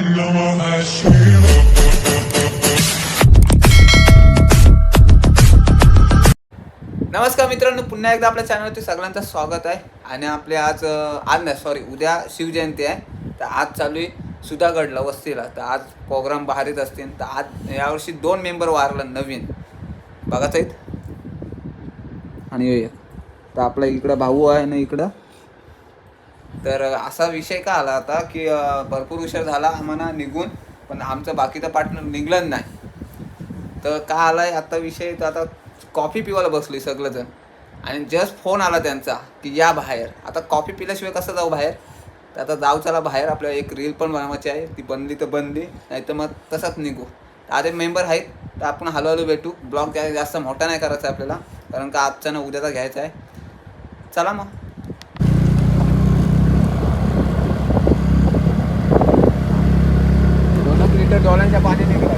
नमस्कार मित्रांनो, पुन्हा एकदा आपल्या चॅनलवरती सगळ्यांचं स्वागत आहे. आणि आपले आज नाही सॉरी उद्या शिवजयंती आहे. तर आज चालू आहे सुधागडला वस्तीला. तर आज प्रोग्राम बाहेरच असतील. तर आज यावर्षी 2 मेंबर वारलं नवीन बघाच आहेत. आणि तर आपला इकडं भाऊ आहे ना इकडं. तर असा विषय का आला आता की भरपूर उशीर झाला आम्हाला निघून, पण आमचं बाकीचं पार्टनर निघलं नाही. तर का आलाय आता विषय, तर आता कॉफी पिवायला बसली सगळंजण आणि जस्ट फोन आला त्यांचा की या बाहेर. आता कॉफी पिल्याशिवाय कसं जाऊ बाहेर. तर आता जाऊ चला बाहेर, आपल्याला एक रील पण बनवायची आहे. ती बनली तर बनली, नाही तर मग तसंच निघू. आता मेंबर आहेत तर आपण हळूहळू भेटू. ब्लॉग जास्त मोठा नाही करायचा आपल्याला, कारण का आजचा ना उद्याचा घ्यायचा आहे. चला मग. 2 लिटर डॉलांच्या पाणी निघालं.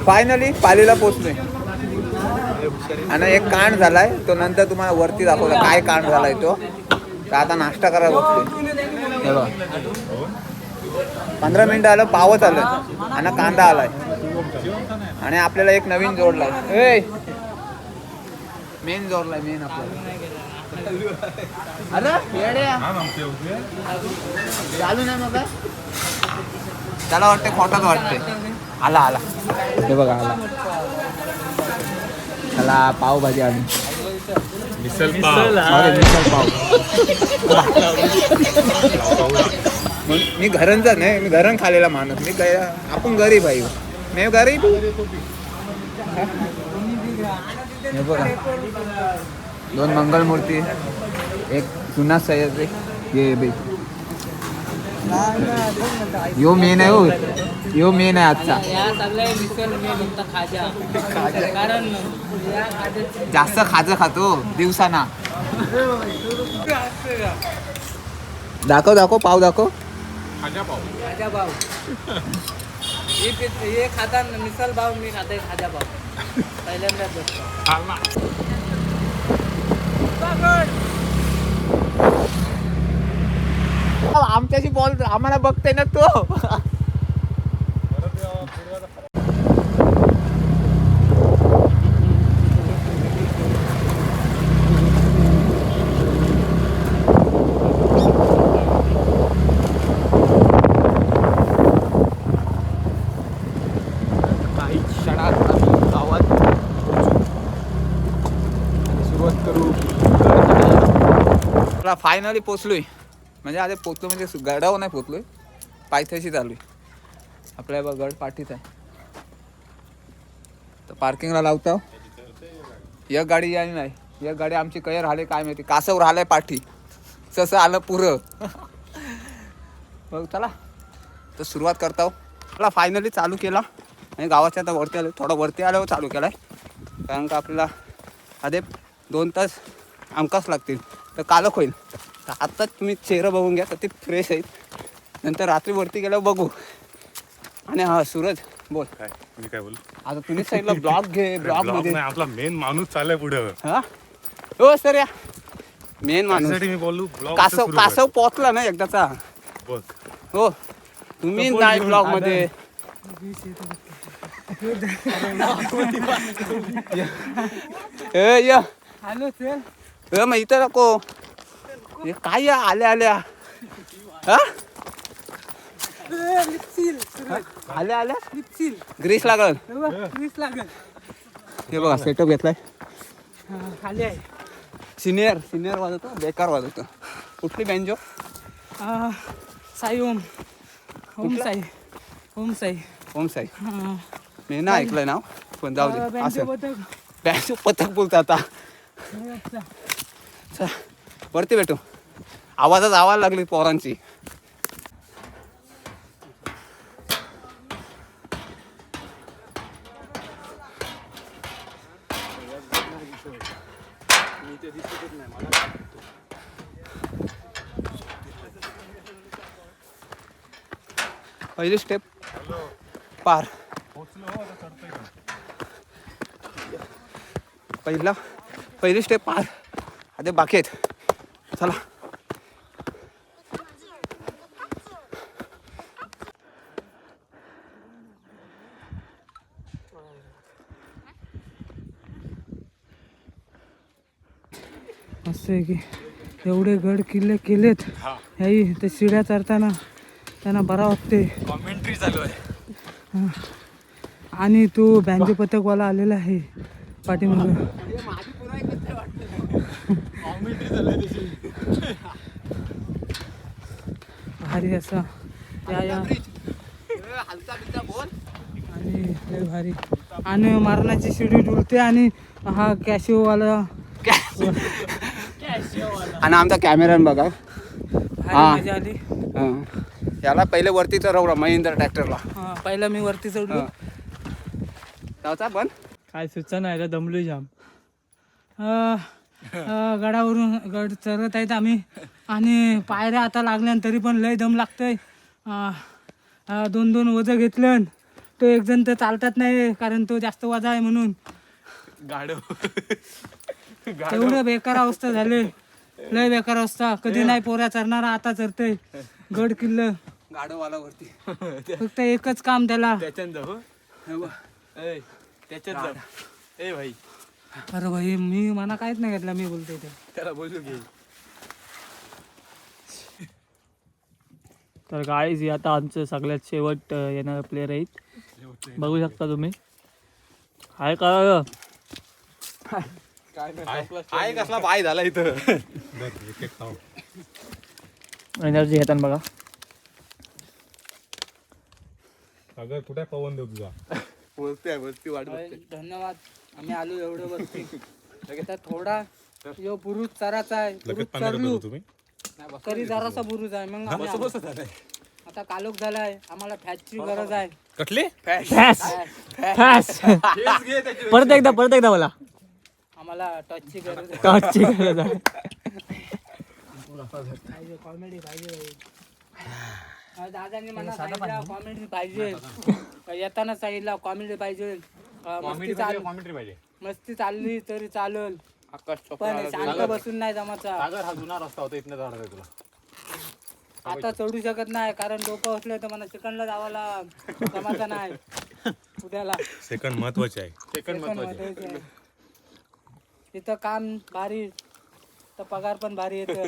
फायनली पालीला पोचलोय आणि एक कांड झालाय, तो नंतर तुम्हाला वरती दाखवला काय कांड झालाय तो. तर आता नाश्ता करायला बसतोय. हे बघा 15 मिनिटं आलं, पावच आलं आणि कांदा आलाय. आणि आपल्याला एक नवीन जोडलाय. मेन जोडलाय मेन आपल्याला. अरे चालू नाही मग त्याला वाटते खोटाच वाटते. आला आला हे बघा आला. त्याला पावभाजी आली. मिसल पाव. मी घरांचा नाही, मी घरण खालेला माणूस. मी काय आपण गरीब आहे. मी गरीब. हे बघा 2 मंगलमूर्ती, एक जुना सह्याद्री. हे बे यो मेन आहे. हो यो मेन आहे आजचा. जास्त खाजं खातो दिवसाना. दाखव पाव दाखव. खाजा पाव हे खाता मिसल पाव, मी खाते खाजा पाव. पहिल्यांदा आमच्याशी बोल, आम्हाला बघते ना तो. काही क्षणात आम्ही गावात सुरुवात करू. फायनली पोचलोय. म्हणजे आता पोचलो म्हणजे गडावर नाही पोचलोय, पायथ्याशी चालू आहे. आपल्या बघ गड पाठीत आहे. तर पार्किंगला लावतो. एक गाडी यायला नाही. एक गाडी आमची काही राहिले काय माहिती. कासव राहिलाय पाठी, तसं आलं पुरं. बघ चला तर सुरुवात करतो. मला फायनली चालू केला आणि गावाच्या आता वरती आलो. थोडं वरती आल्यावर चालू केला आहे, कारण का आपल्याला आधी 2 तास आमकाच लागतील. तर कालक होईल. तर आत्ताच तुम्ही चेहरा बघून घ्या, तर ते फ्रेश आहेत. नंतर रात्री वरती गेल्यावर बघू. आणि हा सूरज बोल. काय मी काय बोलू आता तुम्ही साईडला ब्लॉग घे. ब्लॉग मध्ये आपला मेन माणूस चाललाय पुढे. हा हो सर या मेन माणूस. मी बोलू कासव पोचला ना एकदाचा. बघ हो तुम्ही नाही ब्लॉग मध्ये. मग इथं नको. काय या आल्या हा आल्या ग्रीस लागल. हे बघा सेटअप घेतलाय. खाली आहे. सिनियर वाजवतो, बेकार वाजवतो. कुठली बँजो? साई ओम साई. मी ना ऐकलंय नाव, पण जाऊ दे. असं बँजो पथक बोलतो आता. वरती भेटू. आवाजच आवाज लागली पोरांची. पहिली स्टेप पार. पहिली स्टेप पार. आता बाकी आहेत. चला. असं आहे की एवढे गड किल्ले केलेत ह्याही ते शिड्या चढताना त्यांना बरा वाटते. कॉमेंट्री चालू आहे. आणि तो बँजे पथकवाला आलेला आहे पाठीमागं. भारी असा या आणि लय भारी. आणि मारण्याची शिडी डुलते आणि हा कॅशिओवाला आणि आमचा कॅमेरान बघा. भारी मजा आली. याला पहिले वरती चढवला महिंद्रा ट्रॅक्टरला. पहिला मी वरती चढलो. त्याचा पण काय सूचना आहे दमलो जाम. गडावरून गड चढत आहेत आम्ही आणि पायऱ्या आता लागल्या तरी पण लय दम लागतंय. 2 वजं घेतलं. तो एक जण तर चालतात नाही कारण तो जास्त वजा आहे म्हणून. एवढं बेकार अवस्था झाली. लय बेकार अवस्था. कधी नाही पोऱ्या चढणारा आता चढतंय गड किल्ल. गाडोवाला वरती फक्त एकच काम त्याला. अरे भाई मी मना काहीच नाही घेतला. मी बोलतोय ते त्याला बोलू घे. तर गाईज हे आता आमचं सगळ्यात शेवट येणारे प्लेयर आहेत. बघू शकता तुम्ही. हाय का काय कसला पाय झाला इथं. एनर्जी घेताना बघा. सागर कुठे पवन देऊ तुझा. वरती वाट बघते. धन्यवाद. आम्ही आलो एवढं वरती. आता थोडा जो बुरुज चराचा आहे. बुरुज चरलू तुम्ही तरी जरासा बुरुज आहे. मग आम्ही आलो. आता कालोख झालाय. आम्हाला फॅटची गरज आहे. कटले फॅस फॅस परत एकदा मला आम्हाला टचची गरज आहे. टॉर्चची गरज आहे. कॉमेडी पाहिजे. दादांनी मला सांगितलं कॉमेडी पाहिजे. येताना सांगितलं कॉमेडी पाहिजे. कॉमेंट्री पाहिजे. मस्ती चालली तरी चालेल पण शांत बसून नाही जमाचा. सागर हा जुना रस्ता होता इथनं जाणार तुला. आता चढू शकत नाही कारण डोकं असलं तर मला चिकनला जावाला जमाचा नाही उद्याला. सेकंड महत्वाचे आहे. सेकंड महत्वाचं आहे. इथं काम भारी तर पगार पण भारी येतं.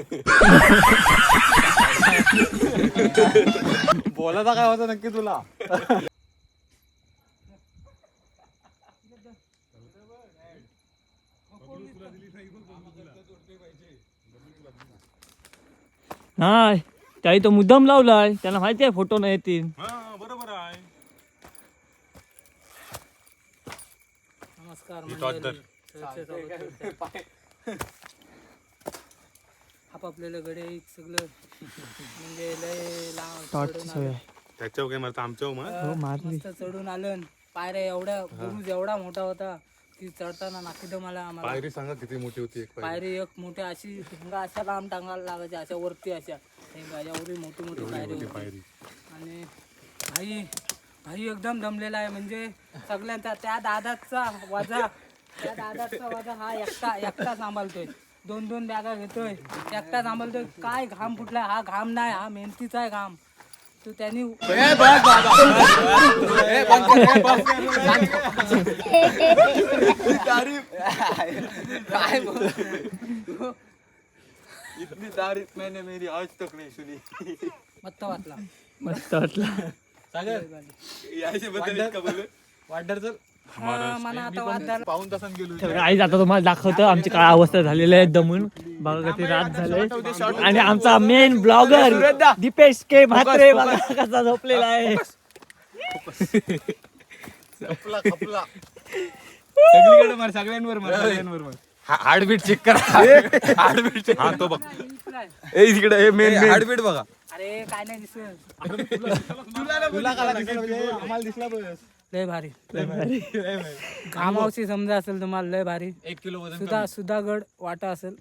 बोलायचा काय होता नक्की तुला. नाही त्याही तो मुद्दाम लावलाय. त्यांना माहिती आहे फोटो नाही येतील. बरोबर आहे. नमस्कार टॉर्च धर. आपापलेलं गडे सगळं म्हणजे लय टॉर्चची सोय आहे. त्याच्यावर काय मारता आमच्यावर मग मारली. मस्त चढून आलं. पायऱ्या एवढ्या बुरुज एवढा मोठा होता की चढताना नाकीदम आम्हाला. पायरी सांगा किती मोठी होती. एक पायरी एक मोठ्या अशी अशा लांब टांगायला लागायच्या अशा वरती अशा एवढी मोठी मोठी पायरी होती. पायरी आणि भाई एकदम दमलेला आहे. म्हणजे सगळ्यांचा त्या दादाचा वजा हा एकटा सांभाळतोय. 2 बॅगा घेतोय एकटा सांभाळतोय. काय घाम फुटलाय. हा घाम नाही हा मेहनतीचा आहे घाम. तो त्यांनी इतनी तारीफ मैंने मेरी आज तक नहीं सुनी. मस्त वाटला. मस्त वाटला. मला आता वाद झाला. पाऊन तासात गेलो. तर गाईज आता तुम्हाला दाखवतो आमची काय अवस्था झालेली आहे दमून. बघा कशी रात झाले. आणि आमचा मेन ब्लॉगर दीपेश के म्हात्रे बघा कसा झोपलेला आहे. सगळीकडे मार. सगळ्यांवर मार. हार्टबीट चेक करा. हार्टबीट. हा तो बघ. इकडे मेन हार्टबीट बघा. अरे काय नाही दिसत. तुला आम्हाला दिसला बस. लय भारी घामावशी समजा असेल तुम्हाला. लय भारी. 1 किलो वजन. सुधागड वाटा असेल.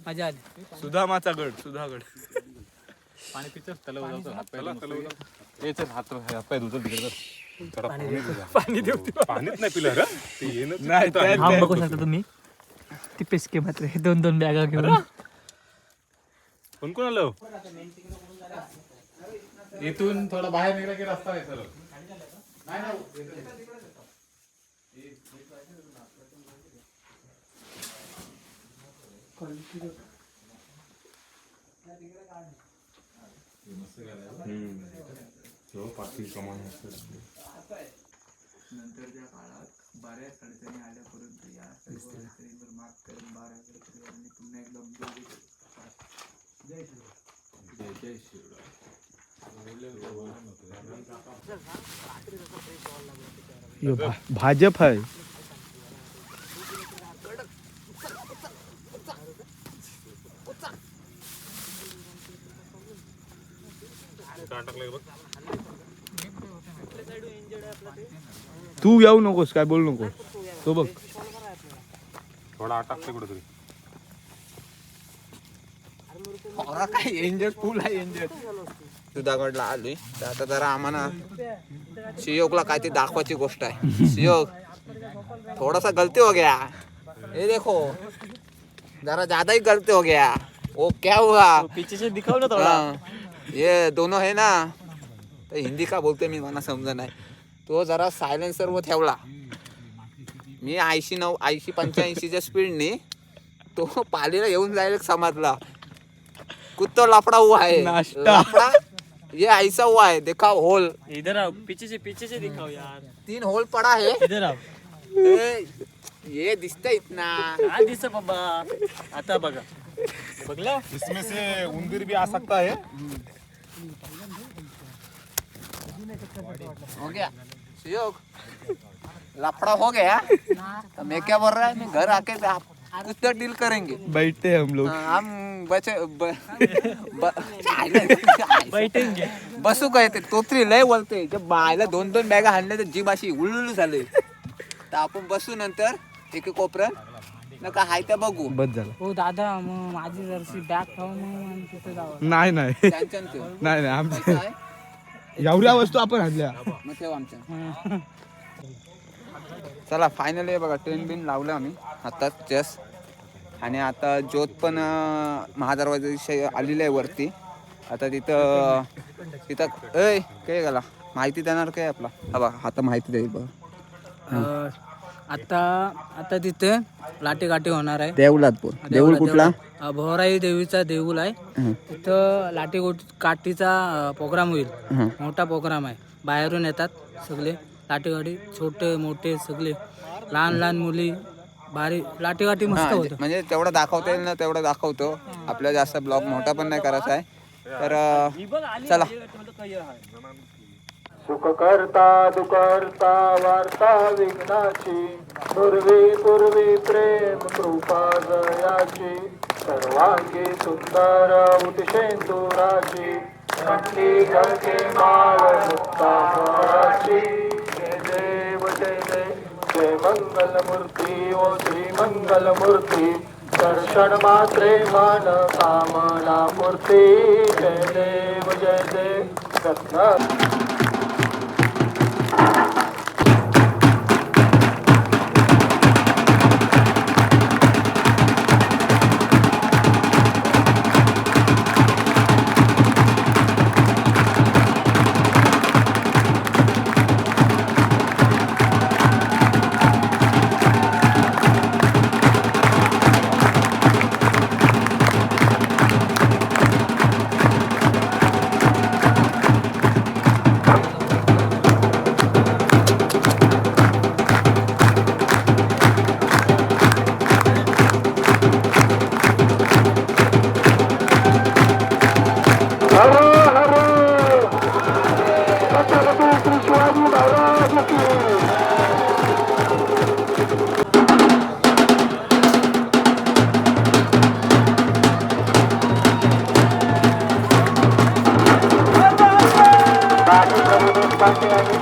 मजा आली. सुधामाचा गड. सुधागड. पाणी पितोस तलाव जातो हात पाय चल हात पाय धुतो तिकडे पाणीच नाही पिलं रे ते येणंच हा बघू शकता तुम्ही ती पेस्के मात्र 2-2 बॅगा घेऊन कोण कोण आलं इथून थोडा बाहेर निघाला की रस्ता आहे सरळ नंतरच्या काळात बऱ्याच अडचणी आल्या परंतु या सर्व अडचणींवर मात करत बारावीकडे पुन्हा एकदा जय श्रीराम. जय श्रीराम. भाजप है टाकलं बघ तू येऊ नकोस काय बोलू नकोस तो बघ थोडा आठ टाकते कुठे तरी काय एंजल फुल आहे एंजल सुधागडला आलोय तर आता जरा आम्हाला शियोगला काय ते दाखवायची गोष्ट आहे. शियोग थोडासा गलती हो गया ये देखो जरा ज्यादा ही गलती हो गया वो क्या हुआ पीछे से दिखाओ ना थोड़ा हाँ, ये दोनों है ना तर हिंदी का बोलते मी मला समजा नाही. तो जरा सायलेन्सर वर ठेवला मी 80-85च्या स्पीडने तो पालीला येऊन जायला समजला कुत्ता लफड़ा हुआ है लफड़ा ये ऐसा हुआ है देखा होल इधर आओ पीछे से दिखाओ यार 3 होल पड़ा है इधर आओ ये दिसतंय इतना काय दिसत बाबा आता बघा बघला इसमें से उंदीर भी आ सकता है हो गया सहयोग लफड़ा हो गया तो मैं क्या बोल रहा है मैं घर आके कुछ तो डील करेंगे बैठते हम लोग हम बचे बैठेंगे बसू काय ते तोत्री लय बोलते जब बायला 2-2 बॅगा हाणल्या तर जीभ अशी उलुलू झाले तर आपण बसू नंतर एक कोपऱ्यात नका हाय त्या बघू बस झालं हो दादा मग माझी जरशी बॅग ठेवून मग तिथे जावं नाही नाही त्यांच्या ठेव नाही नाही आमच्या काय एवढ्या वस्तू आपण आणल्या मग ठेव आमच्या चला फायनली बघा ट्रेन बिन लावलं आम्ही आताच जस्ट आणि आता ज्योत पण महादरवाजा आलेली आहे वरती आता तिथं ऐ काय गेला माहिती देणार काय आपला हा बघा आता माहिती देईल बघा आता तिथे लाटेकाठी होणार आहे देऊलात बोल देऊळ कुठला भोराई देवीचा देऊळ आहे तिथं लाटेकाठीचा प्रोग्राम होईल मोठा प्रोग्राम आहे बाहेरून येतात सगळे लाटेकाठी छोटे मोठे सगळे लहान लहान मुली भारी लाटेकाठी मस्त होतं म्हणजे तेवढं दाखवता येईल ना तेवढं दाखवतो आपल्याला जास्त ब्लॉग मोठा पण नाही करायचा आहे तर चला सुख करता दुखर्ता वार्ता विघ्नाची पूर्वी प्रेम कृपा जयाची सर्वांगी सुंदर उठशेंदुराची कंठी घरके माळ मुक्ता स्वराची जय देव जय देव जय मंगल मूर्ती ओ श्री मंगल मूर्ती दर्शन मात्रे मन कामना मूर्ती जय देव रत्न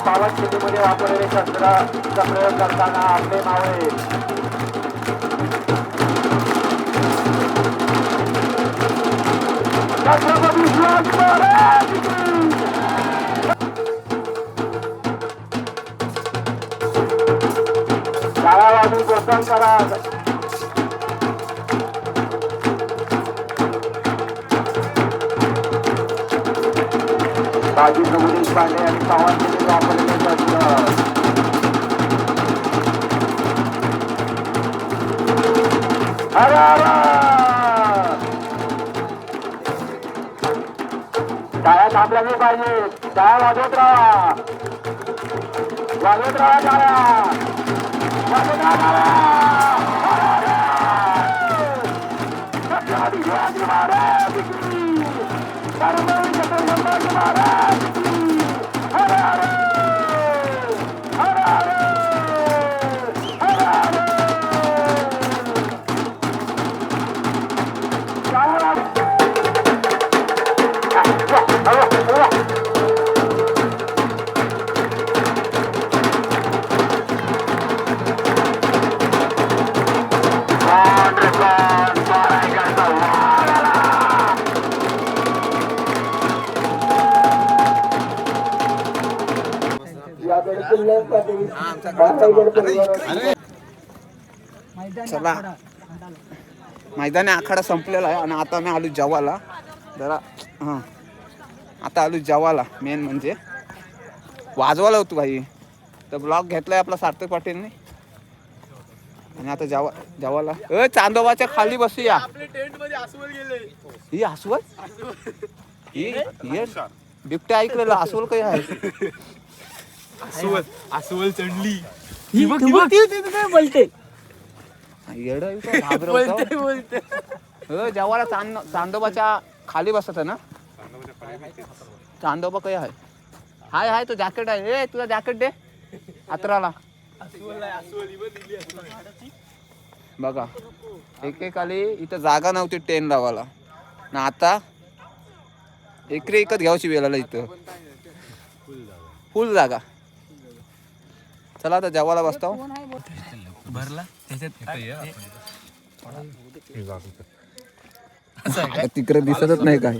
पावन शेतीमध्ये वापरलेले शस्त्राचा प्रयोग करताना आपले मावळे छत्रपती शिवाजी महाराज की. टाळ्या वाजून प्रोत्साहन करा. बाजी प्रभू देशपांडे आणि सावंत वापरलेले शस्त्र. हर हर. टाळ्या थांबल्या नाही पाहिजे. टाळ्या वाजवत राहा. वाजवत राहा टाळ्या. वाजवत राहा टाळ्या. हर हर. छत्रपती शिवाजी महाराज की. धर्मवीर छत्रपती संभाजी महाराज की. हर हर. हर हर. हर हर. चला मैदानी आखाडा संपलेला आहे आणि आता मी आलो जवाला जरा. हां आता आलो जवाला. मेन म्हणजे वाजवायला होतो भाई. तर ब्लॉग घेतलाय आपला सार्थक पाटीलने आणि आता जवाला चांदोबाच्या खाली बसूया. ही अस्वल ही बिबट्या ऐकलेला अस्वल काही आहे. अस्वल चढली. बोलते जवाला चांदोबाच्या खाली बसत आहे ना. चांदोबा काही आहे. हाय हाय तो जॅकेट आहे. ए तुला जॅकेट दे अतराला. बघा एकेकाली इथं जागा नव्हती टेन लावायला ना. आता एकरी एकच घ्यायची वेळेला इथं फुल जागा. चला आता जेवायला बसतो. भरला तिकडे दिसतच नाही काय.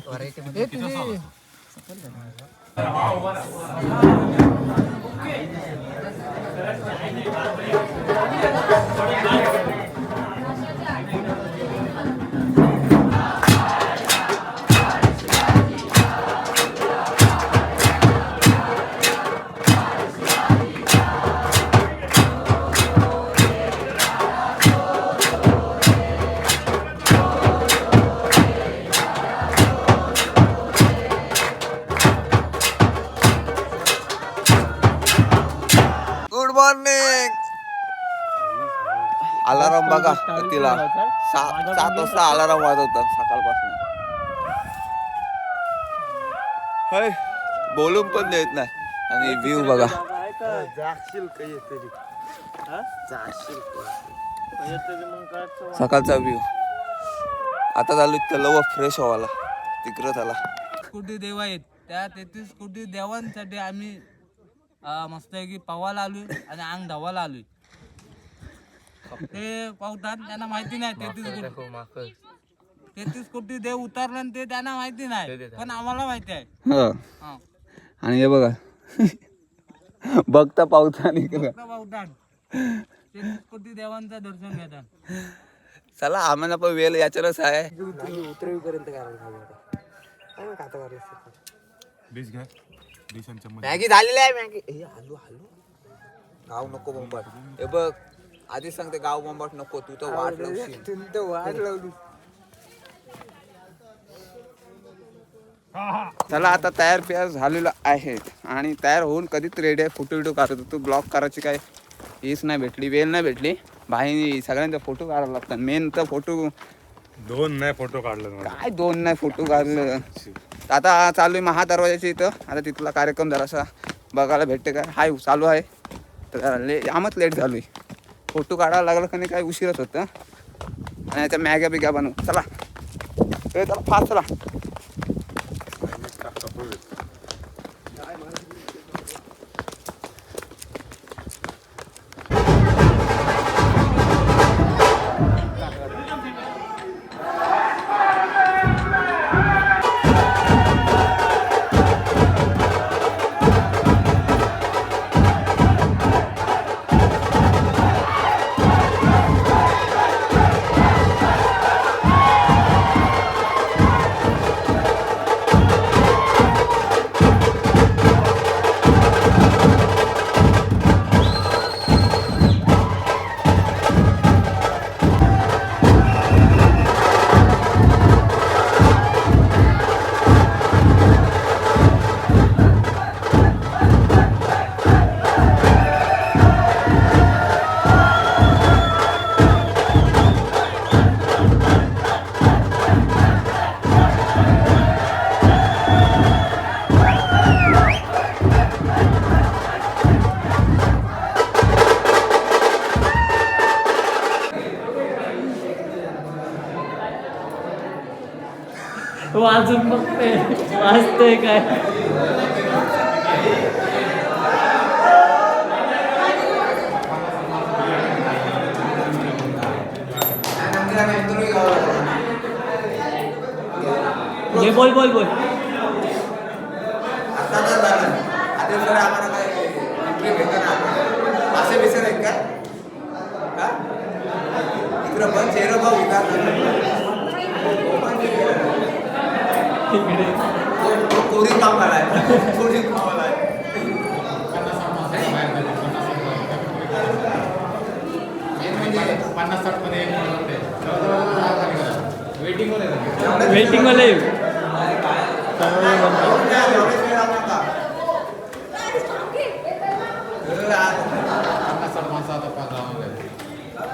Good morning. अलाराम बघा तिला 7 वाजता अलाराम वाजवतात सकाळपासून. होय बोलून पण देत नाही. आणि व्ह्यू बघा सकाळचा व्ह्यू. आता झालो तलाव फ्रेश व्हायला तिकडं. त्याला कोटी देव आहेत. त्या 33 कोटी देवांसाठी आम्ही मस्त आहे की पवायला आलोय आणि अंग धावायला आलोय. ते पावतात त्यांना माहिती नाही 33 कोटी देव उतरले ते त्यांना माहिती नाही पण आम्हाला माहिती आहे. हा. आणि हे बघा बघता पावता निघलं. पावतात 33 कोटी देवांचं दर्शन घेतात. चला आम्हाला पण वेळ याच्यावरच आहे. मॅगी झालेली आहे. मॅगी आलू गाव नको बंबाट. हे बघ आधीच सांगते गाव बंबाट नको. तू तर वाट लावली. चला आता तयार पियार झालेलं आहे आणि तयार होऊन कधीच रेडी आहे. फोटो विडिओ काढतो. तू ब्लॉग करायची काय हीच नाही भेटली. वेळ नाही भेटली. भाई सगळ्यांचा फोटो काढायला लागतात. मेन तर फोटो 2 नाही फोटो काढलं काय 2 नाही फोटो काढलं. आता चालू आहे महादरवाजाच्या इथं. आता तिथला कार्यक्रम जरासा बघायला भेटते काय. हाय चालू आहे तर आमच लेट झालो आहे. फोटो काढायला लागलं का नाही काय उशीरच होतं. आणि याच्या मॅग्या बिग्या बनवू. चला चला फास्ट चला. मस्त आहे काय. ये बोल बोल बोल. आता तर झालं. आता सर आम्हाला काय एंट्री भेटणार नाही. मासे बिसे आहेत का? हा? इकडं पण चेहरा भाऊ कोरी कामाला आहे. कोरी कामाला आहे. वेटिंग वाले.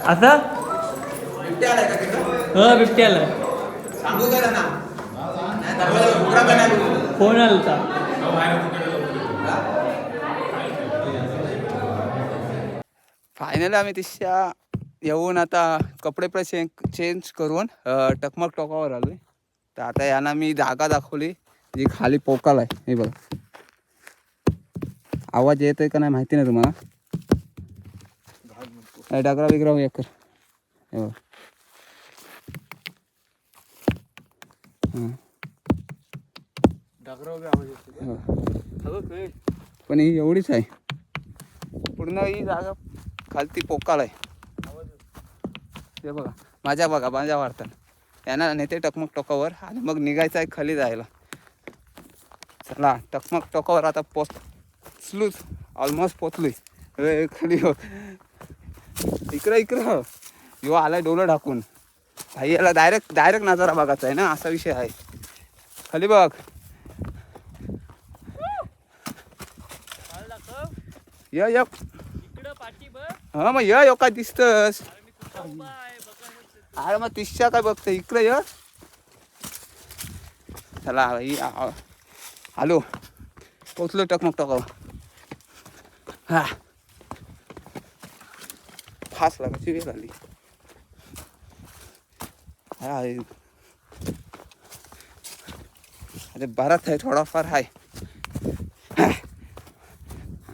असं बिबट्या आलाय का तिथं? हा बिबट्या आला. सांगू का ना? नाही दरवाजा उघडा का नाही बोलू? फोन आला होता. फायनली आम्ही तिच्या येऊन आता कपडे पण चेंज करून टकमक टोकावर आलोय. तर आता यांना मी जागा दाखवली जी खाली पोकाल आहे. हे बघा आवाज येत आहे का नाही माहिती नाही तुम्हाला. डागरा बिगरा एक कर. हे बघा पण ही एवढीच आहे. पूर्ण ही जागा खालती पोकाल आहे. ते बघा माझ्या वाटतं यांना नेते टकमक टोकावर आणि मग निघायचं आहे खाली जायला. चला टकमक टोकावर आता पोचलूच. ऑलमोस्ट पोचलोय. खाली इकडं यो आलाय डोलं ढाकून. भाई याला डायरेक्ट नजारा बघायचा आहे ना, असा विषय आहे. खाली बघ. य हा मग य काय दिसतस. अरे मग तिसच्या काय बघतं इकडे य. चला भाई आलो पोचलो टकमक टोकावर. हा फास लागायची वेळ आली. अरे बराच आहे थोडाफार आहे.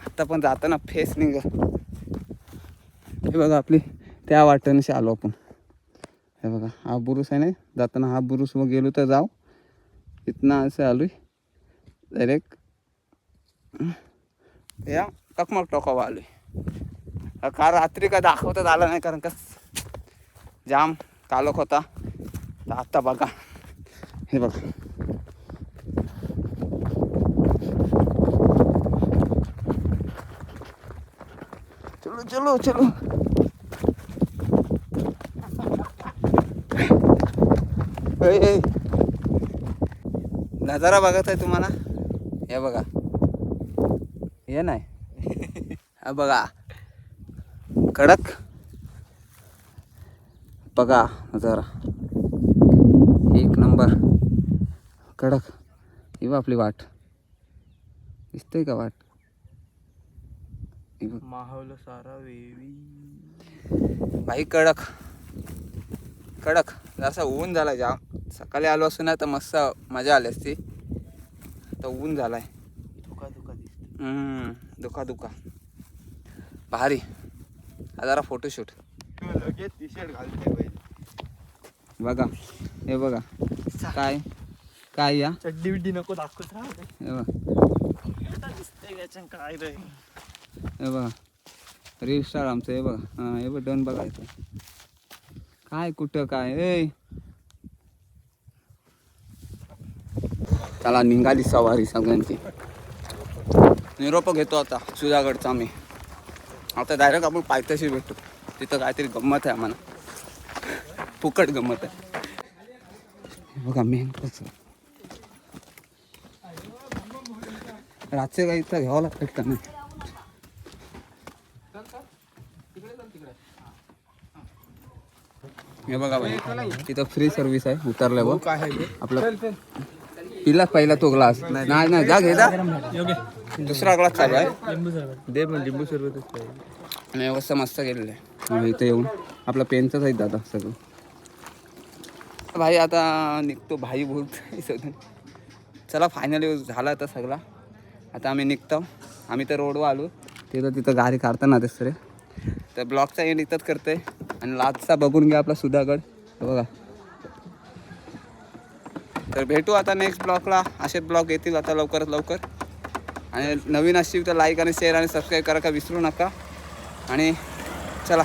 आता पण जाताना फेस निघ. हे बघा आपली त्या वाटेने आलो आपण. हे बघा हा बुरुस आहे ना, जाताना हा बुरुस मग गेलो तर जाऊ. इथनं असं आलोय डायरेक्ट या टकमक टोकावर आलोय. का रात्री काय दाखवतात आला नाही कारण का जाम कालोख होता. तर आता बघा हे बघा चलो चलो चलो. नजारा बघत आहे तुम्हाला. हे बघा हे नाही हा बघा कडक बघा नजारा एक नंबर कडक. ही बघ आपली वाट दिसतंय का वाट. माहौल सारा वेवी भाई कडक जसं ऊन झालाय जाम. सकाळी आलो असून ना तर मस्त मजा आली असती. तर ऊन झालाय दुखा भारी. जरा फोटोशूट बघा. हे बघा काय या चड्डी बिड्डी नको दाखवत राहा. हे बघा काय रे. हे बघा रील स्टार आमचं. हे बघा हां हे बघ डन बघायचं काय कुठं काय. चला निघाली सवारी सगळ्यांची. निरोप घेतो आता सुधागडचा आम्ही. आता डायरेक्ट आपण पायथ्याशी भेटतो. तिथं काहीतरी गंमत आहे आम्हाला. फुकट गंमत आहे. बघा मेन कसं रातचे काही इथं घ्यावं लागतं का नाही. हे बघा भाई तिथं फ्री सर्व्हिस आहे उतरल्यावर. आपलं पिला पहिला तो ग्लास नाही जा घे जा. दुसरा ग्लास चालू आहे. दे पण लिंबू सरबतच आणि व्यवस्था मस्त केलेलं आहे. इथं येऊन आपला पेनचंच आहे दादा सगळं. भाई आता निघतो. भाई बोलत चला फायनली झाला आता सगळा. आता आम्ही निघतो. आम्ही तर रोडवर आलो, तिथं गाडी काढताना दुसरे. तर ब्लॉगचा एंड इथंच करते आणि लास्टचा बघून घ्या आपला सुधागड बघा. तर भेटू आता नेक्स्ट ब्लॉगला. असेच ब्लॉग येतील आता लवकरात लवकर. आणि नवीन असतील तर लाईक आणि शेअर आणि सबस्क्राईब करा का विसरू नका. आणि चला